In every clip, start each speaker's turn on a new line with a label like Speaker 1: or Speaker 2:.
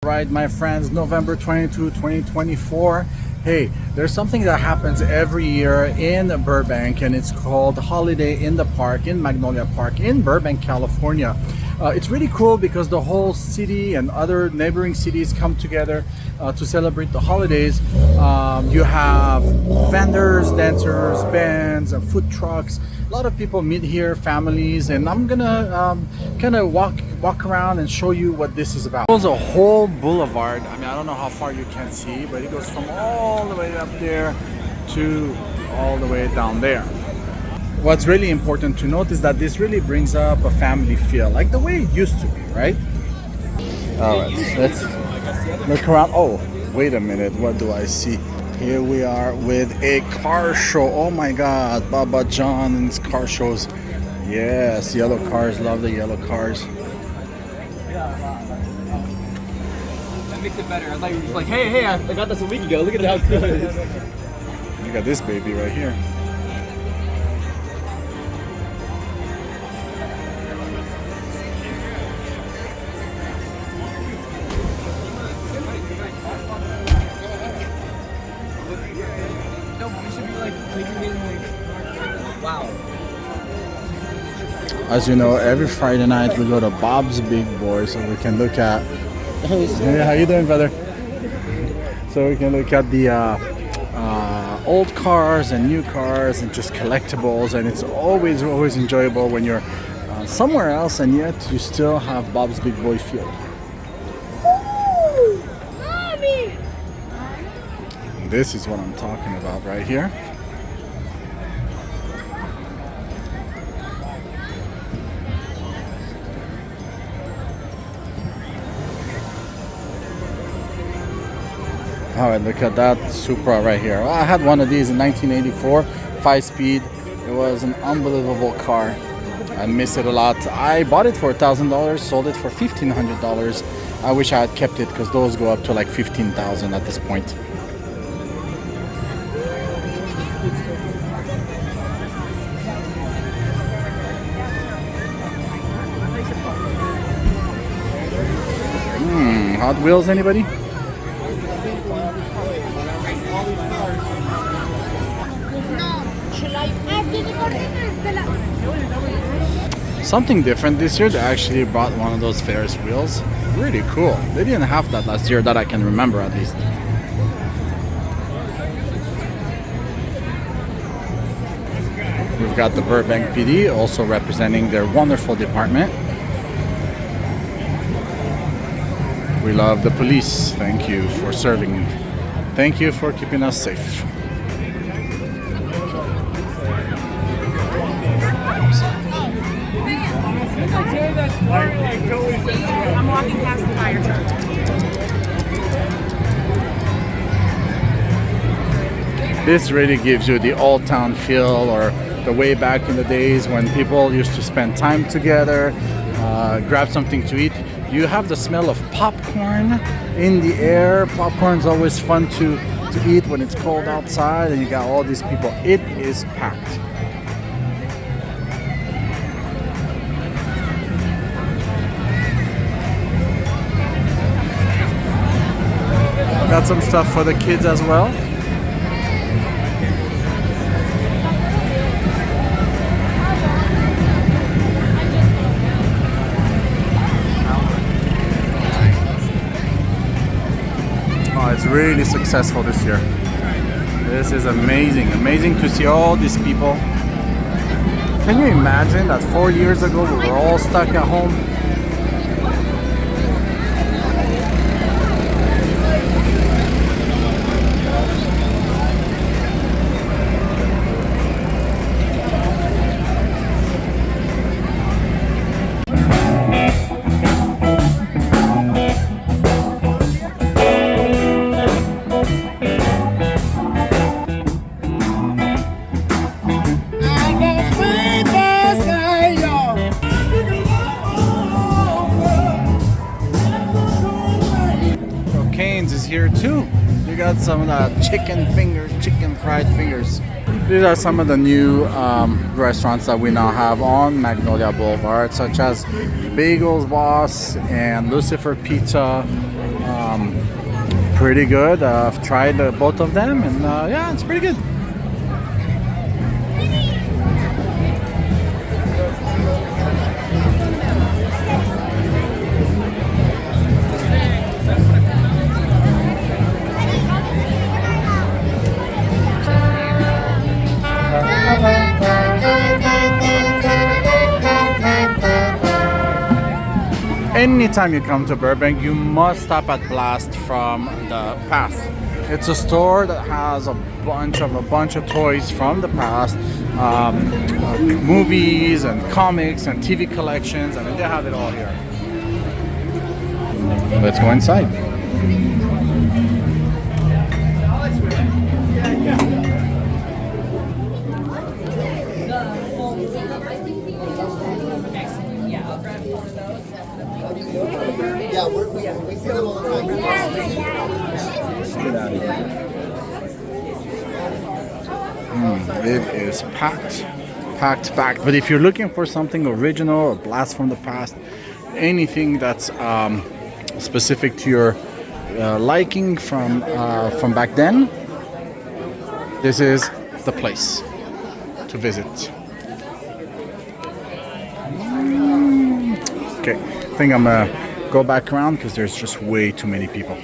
Speaker 1: Right, my friends, November 22, 2024. Hey, there's something that happens every year in Burbank, and it's called Holiday in the Park in Magnolia Park in Burbank, California. It's really cool because the whole city and other neighboring cities come together to celebrate the holidays. You have vendors, dancers, bands, food trucks. A lot of people meet here, families, and I'm gonna kind of walk around and show you what this is about. There's a whole boulevard. I mean, I don't know how far you can see, but it goes from all the way up there to all the way down there. What's really important to note is that this really brings up a family feel, like the way it used to be, right? All right, let's look around. Oh, wait a minute, what do I see? Here we are with a car show. Oh my God, Baba John's car shows. Yes, yellow cars, love the yellow cars.
Speaker 2: That makes it better. I thought you were just like, hey, I got this a week ago. Look at how cool it is.
Speaker 1: Look at this baby right here.
Speaker 2: No, we should be like taking in like, wow.
Speaker 1: As you know, every Friday night we go to Bob's Big Boy so we can look at. Hey, how you doing, brother? So we can look at the old cars and new cars and just collectibles, and it's always enjoyable when you're somewhere else and yet you still have Bob's Big Boy feel.
Speaker 3: Ooh, Mommy!
Speaker 1: This is what I'm talking about right here. All right, look at that Supra right here. Well, I had one of these in 1984, 5-speed. It was an unbelievable car. I miss it a lot. I bought it for $1,000, sold it for $1,500. I wish I had kept it because those go up to like $15,000 at this point. Hot Wheels, anybody? Something different this year, they actually brought one of those Ferris wheels. Really cool. They didn't have that last year that I can remember, at least. We've got the Burbank PD also representing their wonderful department. We love the police. Thank you for serving. Thank you for keeping us safe.
Speaker 3: I'm walking past the fire truck.
Speaker 1: This really gives you the old town feel, or the way back in the days when people used to spend time together, grab something to eat. You have the smell of popcorn in the air. Popcorn's always fun to eat when it's cold outside and you got all these people. It is packed. Got some stuff for the kids as well. Oh, it's really successful this year. This is amazing. Amazing to see all these people. Can you imagine that 4 years ago we were all stuck at home? Is here too. You got some of that chicken fried fingers. These are some of the new restaurants that we now have on Magnolia Boulevard, such as Bagels Boss and Lucifer Pizza. pretty good. I've tried both of them, and yeah, it's pretty good. Anytime you come to Burbank, you must stop at Blast from the past. It's a store that has a bunch of toys from the past, movies and comics and TV collections, and they have it all here. Let's go inside.
Speaker 4: Yeah, we see them all the time.
Speaker 1: It is packed. But if you're looking for something original or blast from the past, anything that's specific to your liking from back then, this is the place to visit. Okay, I think I'm gonna go back around because there's just way too many people.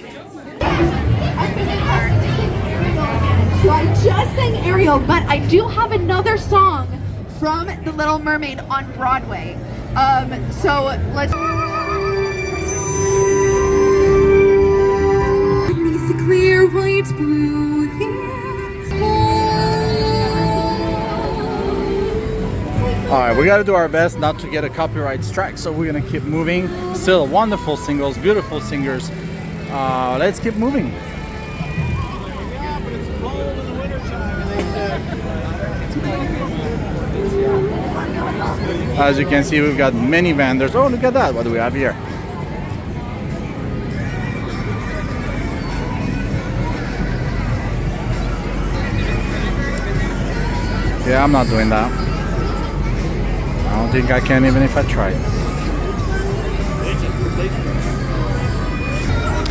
Speaker 5: So I just sang Ariel, but I do have another song from The Little Mermaid on Broadway. So let's. Beneath the clear white blue
Speaker 1: Alright, we gotta do our best not to get a copyright strike, so we're gonna keep moving. Still wonderful singles, beautiful singers. Let's keep moving.
Speaker 4: Yeah, but it's cold in the wintertime, and they said.
Speaker 1: As you can see, we've got many vendors. Oh, look at that. What do we have here? Yeah, I'm not doing that. I don't think I can even if I try.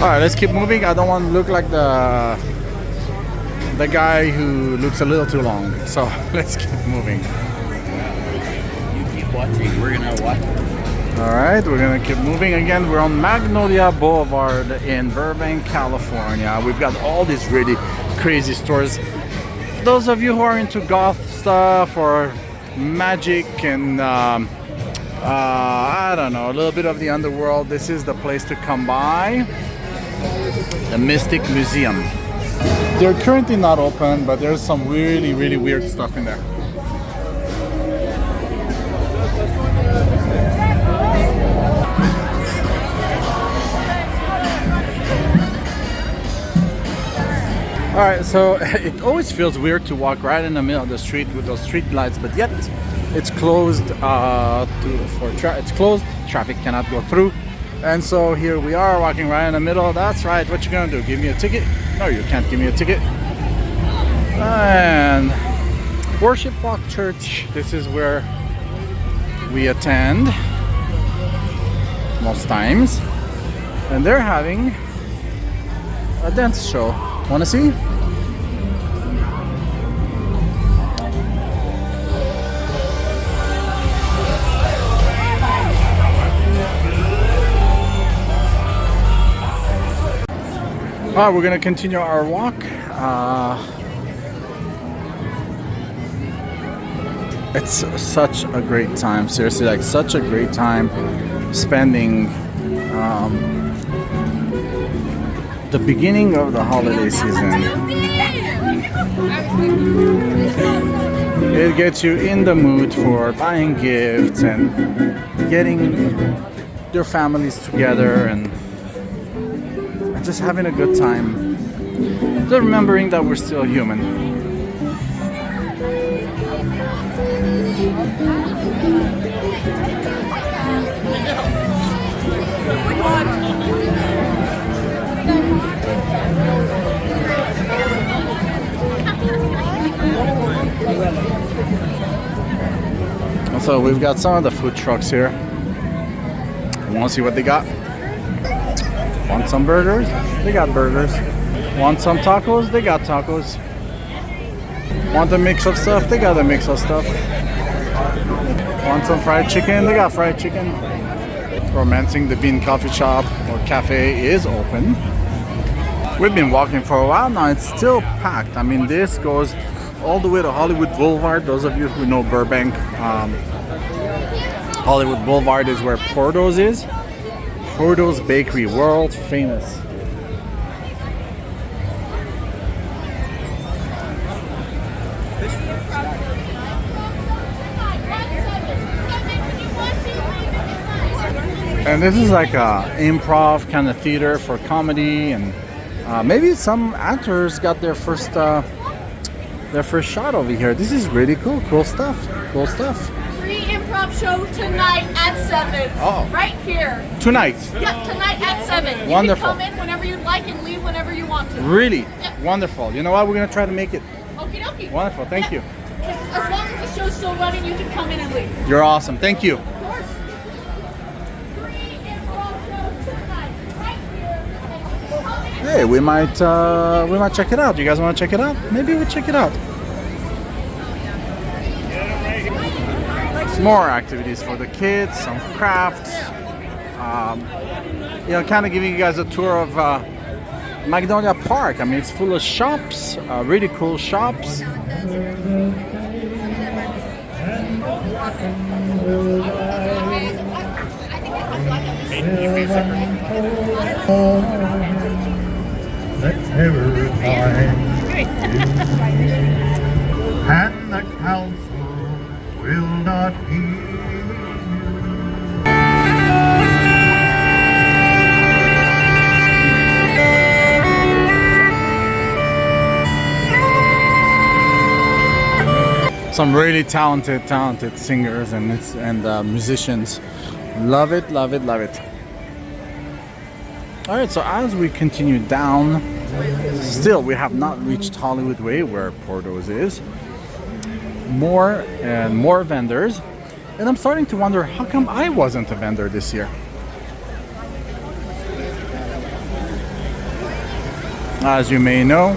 Speaker 1: Alright, let's keep moving. I don't want to look like the guy who looks a little too long. So let's keep moving.
Speaker 2: You keep watching. We're gonna watch.
Speaker 1: Alright, we're gonna keep moving again. We're on Magnolia Boulevard in Burbank, California. We've got all these really crazy stores. Those of you who are into goth stuff or magic and I don't know, a little bit of the underworld, this is the place to come by. The Mystic Museum. They're currently not open, but there's some really weird stuff in there. Alright, so it always feels weird to walk right in the middle of the street with those street lights, but yet it's closed it's closed, traffic cannot go through. And so here we are walking right in the middle. That's right, what you gonna do? Give me a ticket? No, you can't give me a ticket. And Worship Walk Church, this is where we attend most times. And they're having a dance show. Wanna see? Alright, we're gonna continue our walk. It's such a great time, seriously, like such a great time spending the beginning of the holiday season. It gets you in the mood for buying gifts and getting your families together and just having a good time. Just remembering that we're still human. So we've got some of the food trucks here. Want to see what they got? Want some burgers? They got burgers. Want some tacos? They got tacos. Want a mix of stuff? They got a mix of stuff. Want some fried chicken? They got fried chicken. Romancing the Bean Coffee Shop or Cafe is open. We've been walking for a while now. It's still packed. I mean, this goes all the way to Hollywood Boulevard. Those of you who know Burbank, Hollywood Boulevard is where Porto's is. Porto's Bakery, world famous. And this is like a improv kind of theater for comedy, and maybe some actors got their first shot over here. This is really cool. Cool stuff. Cool stuff.
Speaker 3: Free improv show tonight at 7.
Speaker 1: Oh.
Speaker 3: Right here.
Speaker 1: Tonight.
Speaker 3: Yep, tonight at 7.
Speaker 1: Wonderful.
Speaker 3: You can come in whenever you'd like and leave whenever you want to.
Speaker 1: Really?
Speaker 3: Yep.
Speaker 1: Wonderful. You know what? We're gonna try to make it.
Speaker 3: Okie dokie.
Speaker 1: Wonderful. Thank you.
Speaker 3: As long as the show's still running, you can come in and leave.
Speaker 1: You're awesome. Thank you.
Speaker 3: Of course. Free improv show tonight, right here. Come in.
Speaker 1: Hey, we might check it out. You guys want to check it out? Maybe we'll check it out. More activities for the kids, some crafts. Kind of giving you guys a tour of Magnolia Park. I mean, it's full of shops, really cool shops.
Speaker 4: Every time and the council will not hear
Speaker 1: Some really talented singers and musicians. Love it, love it, love it. All right, so as we continue down, still we have not reached Hollywood Way where Porto's is. More and more vendors, and I'm starting to wonder how come I wasn't a vendor this year. As you may know,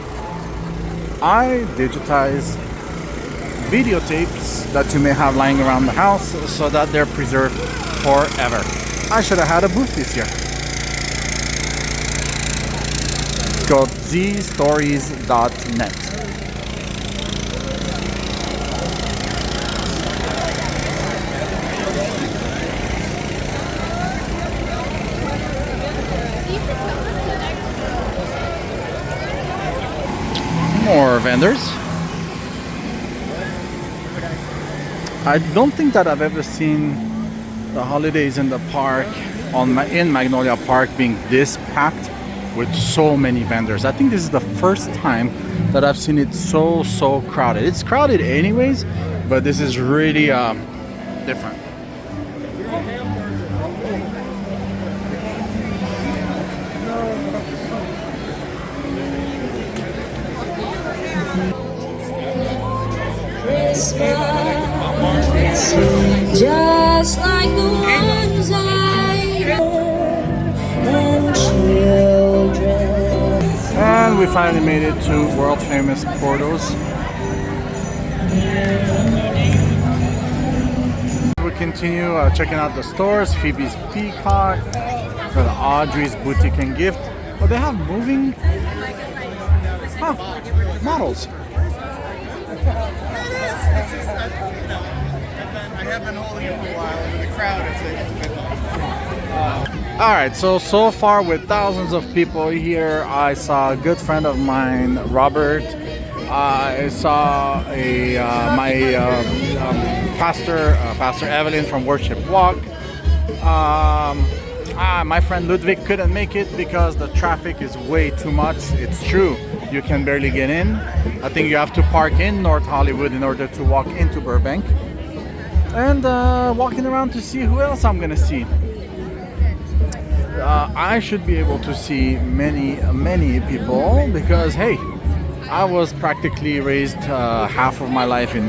Speaker 1: I digitize videotapes that you may have lying around the house so that they're preserved forever. I should have had a booth this year. It's called zstories.net. More vendors. I don't think that I've ever seen the holidays in the park in Magnolia Park being this packed with so many vendors. I think this is the first time that I've seen it so crowded. It's crowded anyways, but this is really different.
Speaker 6: Just like the ones I and children.
Speaker 1: And we finally made it to world famous Porto's. We continue checking out the stores. Phoebe's Peacock, for the Audrey's Boutique and Gift. Oh, they have moving models.
Speaker 4: I have been holding it for a while, and in the crowd it's a bit
Speaker 1: All right, so far with thousands of people here, I saw a good friend of mine, Robert. I saw Pastor Evelyn from Worship Walk. My friend Ludwig couldn't make it because the traffic is way too much. It's true, you can barely get in. I think you have to park in North Hollywood in order to walk into Burbank. And walking around to see who else I'm gonna see. I should be able to see many people because hey, I was practically raised half of my life in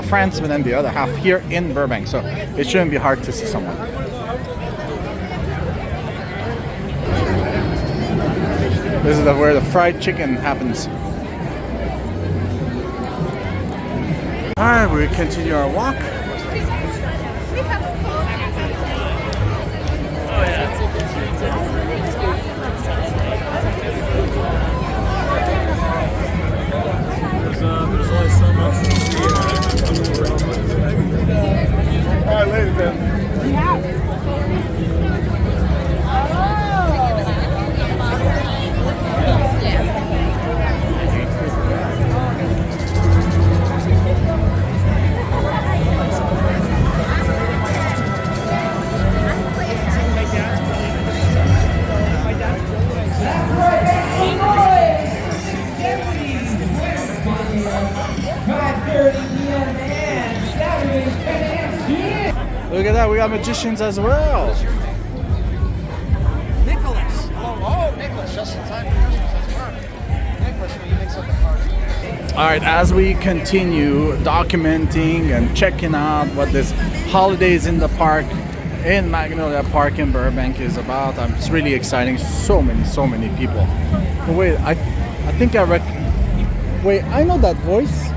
Speaker 1: France, and then the other half here in Burbank, so it shouldn't be hard to see someone. This is where the fried chicken happens. Alright, we continue our walk.
Speaker 2: There's only so much to see.
Speaker 1: Alright, later then. Look at that, we got magicians as well.
Speaker 2: Nicholas. Oh, Nicholas, just in time for Christmas. That's perfect. Nicholas, will you mix up the cards?
Speaker 1: All right, as we continue documenting and checking out what this holidays in the park in Magnolia Park in Burbank is about, it's really exciting. So many people. But wait, I think I wait, I know that voice.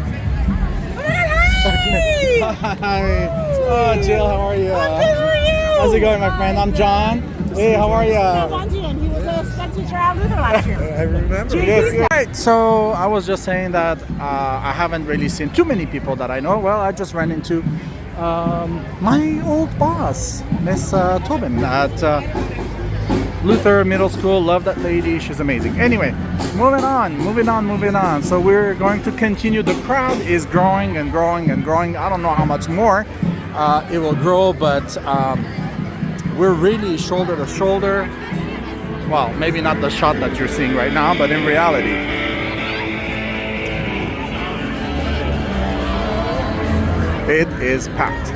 Speaker 1: Hi. Oh, Jill, how are you?
Speaker 7: How are you?
Speaker 1: How's it going, my friend? I'm John. Hey, how are you?
Speaker 7: And he was a sped teacher at Luther last year.
Speaker 1: I remember. Yes. Right. So I was just saying that I haven't really seen too many people that I know. Well, I just ran into my old boss, Miss Tobin at Luther Middle School. Love that lady. She's amazing. Anyway, moving on. So we're going to continue. The crowd is growing and growing and growing. I don't know how much more it will grow, but we're really shoulder to shoulder. Well, maybe not the shot that you're seeing right now, but in reality. It is packed.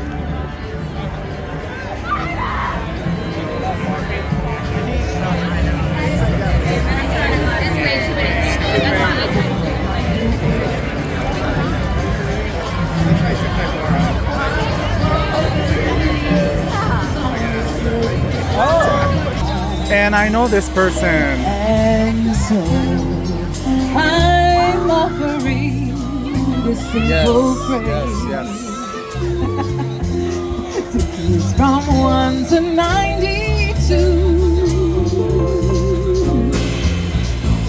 Speaker 1: And I know this person.
Speaker 6: And so I'm offering this simple praise.
Speaker 1: Yes.
Speaker 6: To kids from 1 to 92.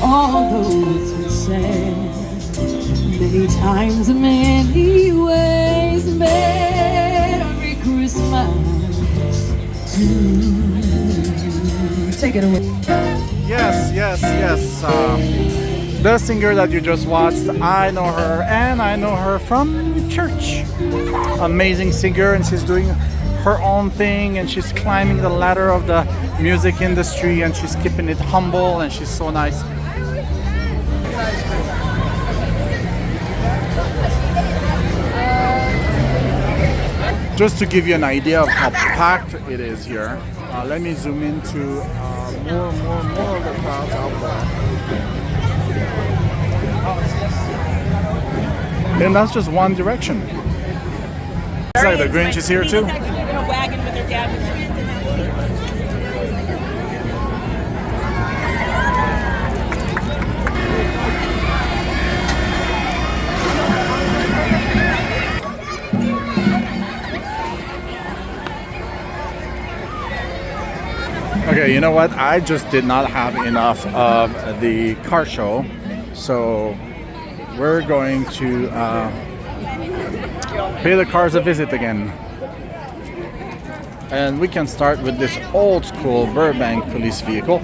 Speaker 6: Although it's been said many times, many ways, Merry Christmas to you. Take it away.
Speaker 1: Yes. The singer that you just watched, I know her, and I know her from church. Amazing singer, and she's doing her own thing, and she's climbing the ladder of the music industry, and she's keeping it humble, and she's so nice. Just to give you an idea of how packed it is here, let me zoom into more of the crowds out there. And that's just one direction. It's like the Grinch is here too. Okay, you know what? I just did not have enough of the car show, so we're going to pay the cars a visit again. And we can start with this old school Burbank police vehicle.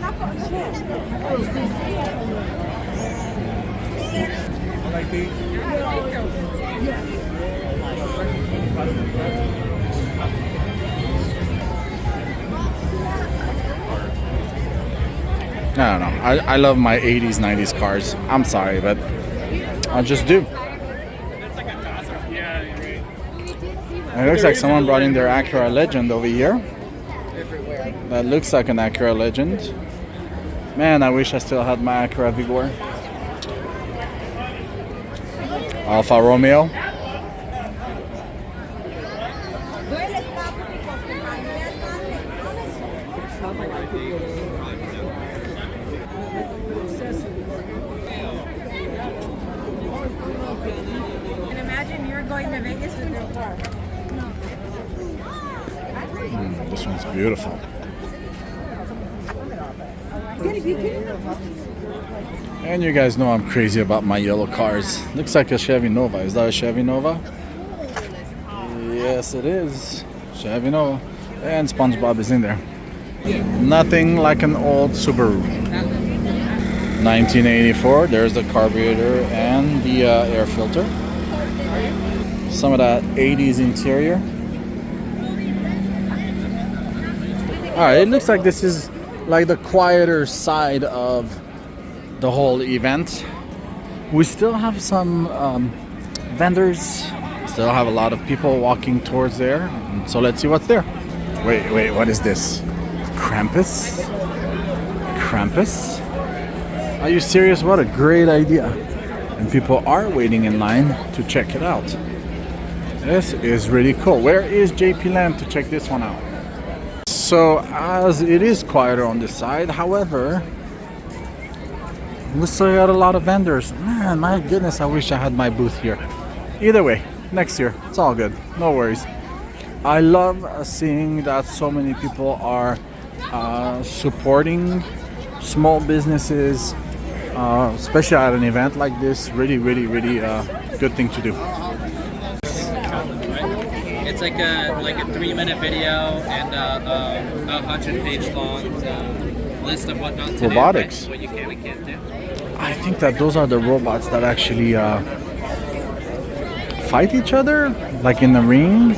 Speaker 1: I don't know. I love my 80s, 90s cars. I'm sorry, but I just do. It looks like someone brought in their Acura Legend over here. That looks like an Acura Legend. Man, I wish I still had my Acura Vigor. Alfa Romeo.
Speaker 7: going to Vegas with your car.
Speaker 1: This one's beautiful. And you guys know I'm crazy about my yellow cars. Looks like a Chevy Nova. Is that a Chevy Nova? Yes, it is. Chevy Nova. And SpongeBob is in there. Nothing like an old Subaru. 1984. There's the carburetor and the air filter. Some of that 80s interior. Alright, it looks like this is like the quieter side of the whole event. We still have some vendors. Still have a lot of people walking towards there. So let's see what's there. Wait, what is this? Krampus? Krampus? Are you serious? What a great idea. And people are waiting in line to check it out. This is really cool. Where is JP Lamb to check this one out? So as it is quieter on this side, however, we still got a lot of vendors. Man, my goodness, I wish I had my booth here. Either way, next year, it's all good. No worries. I love seeing that so many people are supporting small businesses, especially at an event like this. Really good thing to do.
Speaker 2: It's like a 3-minute video and a 100-page long list of what not to
Speaker 1: Robotics.
Speaker 2: do, what you can and can't do.
Speaker 1: I think that those are the robots that actually fight each other, like in the ring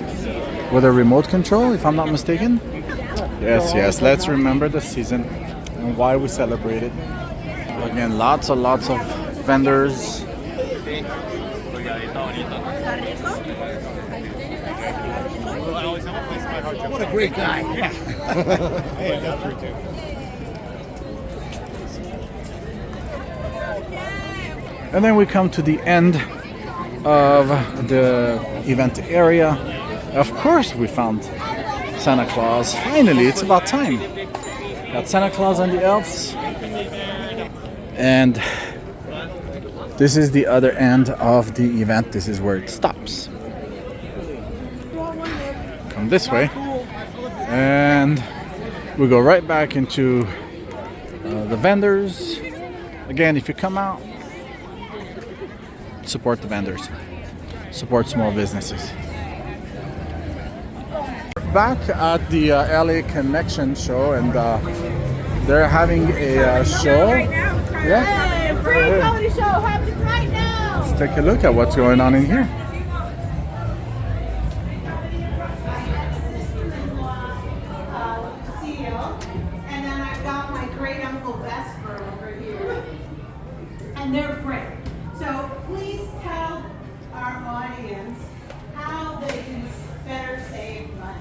Speaker 1: with a remote control, if I'm not mistaken. Yes, let's remember the season and why we celebrate it. Again, lots of vendors.
Speaker 4: What a great guy. Yeah. Hey, that's true too.
Speaker 1: And then we come to the end of the event area. Of course we found Santa Claus. Finally, it's about time. Got Santa Claus and the elves. And this is the other end of the event. This is where it stops. Come this way. And we go right back into the vendors. Again, if you come out, support the vendors. Support small businesses. Back at the LA Connection show, and they're having a show. Yeah.
Speaker 3: Free comedy show happening right now.
Speaker 1: Let's take a look at what's going on in here.
Speaker 7: And then I've got my great uncle Vesper over here. And they're great. So please tell our audience how they can better save money.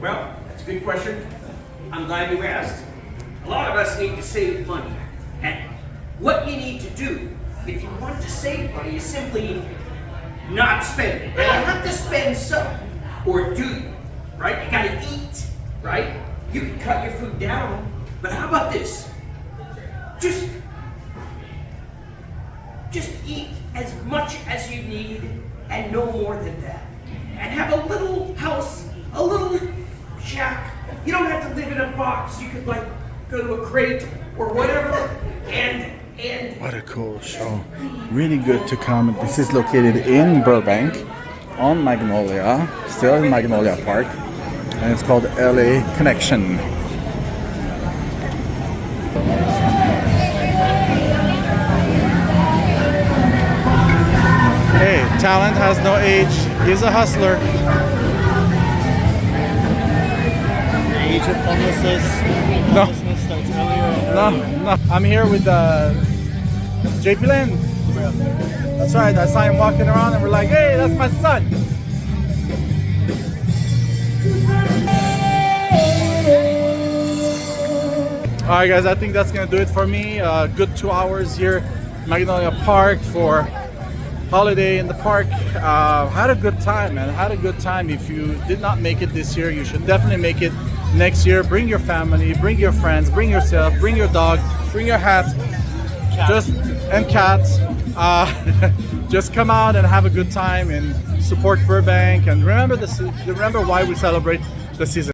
Speaker 8: Well, that's a good question. I'm glad you asked. A lot of us need to save money. And what you need to do if you want to save money is simply not spend it. Now, you have to spend some, or do you? Right? You gotta eat, right? You can cut your food down, but how about this? Just eat as much as you need and no more than that. And have a little house, a little shack. You don't have to live in a box. You could like go to a crate or whatever and
Speaker 1: What a cool show. Really good to come. This is located in Burbank on Magnolia, still in Magnolia Park, and it's called LA Connection. Hey, talent has no age. He's a hustler.
Speaker 9: The age of homelessness starts earlier.
Speaker 1: No. I'm here with JP Lynn. That's right. I saw him walking around and we're like, hey, that's my son. All right, guys, I think that's gonna do it for me. Good 2 hours here, Magnolia Park for holiday in the park. Had a good time, man. Had a good time. If you did not make it this year, you should definitely make it next year. Bring your family, bring your friends, bring yourself, bring your dog, bring your hat, and cats. just come out and have a good time and support Burbank, and remember why we celebrate the season.